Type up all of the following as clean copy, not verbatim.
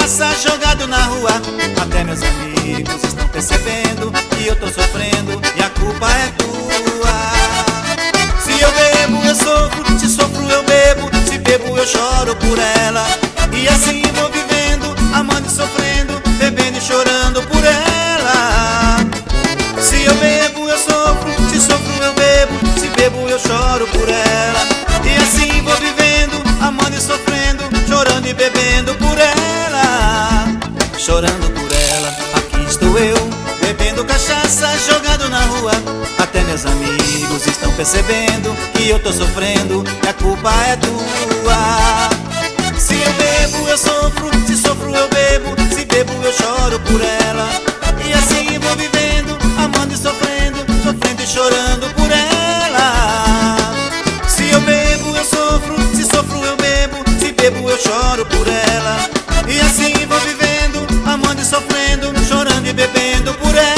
cachaça jogado na rua. Até meus amigos estão percebendo que eu tô sofrendo e a culpa é tua. Se eu bebo eu sofro, se sofro eu bebo, se bebo eu choro por ela. E assim vou vivendo, amando e sofrendo, bebendo e chorando por ela. Se eu bebo eu sofro, se sofro eu bebo, se bebo eu choro por ela. E assim vou vivendo, amando e sofrendo, chorando e bebendo por ela. Chorando por ela, aqui estou eu, bebendo cachaça, jogado na rua. Até meus amigos estão percebendo que eu tô sofrendo e a culpa é tua. Se eu bebo eu sofro, se sofro eu bebo, se bebo eu choro por ela. E assim vou vivendo, amando e sofrendo, sofrendo e chorando por ela. Se eu bebo eu sofro, se sofro eu bebo, se bebo eu choro por ela. E assim vou vivendo, amando e sofrendo, chorando e bebendo por ela.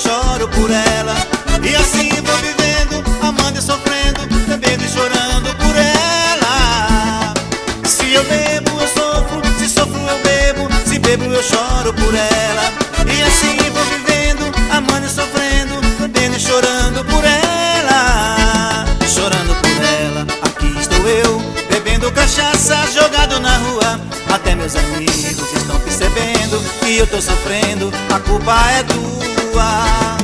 Choro por ela. E assim vou vivendo, amando e sofrendo, bebendo e chorando por ela. Se eu bebo eu sofro, se sofro eu bebo, se bebo eu choro por ela. E assim vou vivendo, amando e sofrendo, bebendo e chorando por ela. Chorando por ela, aqui estou eu, bebendo cachaça, jogado na rua. Até meus amigos estão percebendo que eu tô sofrendo, a culpa é tua.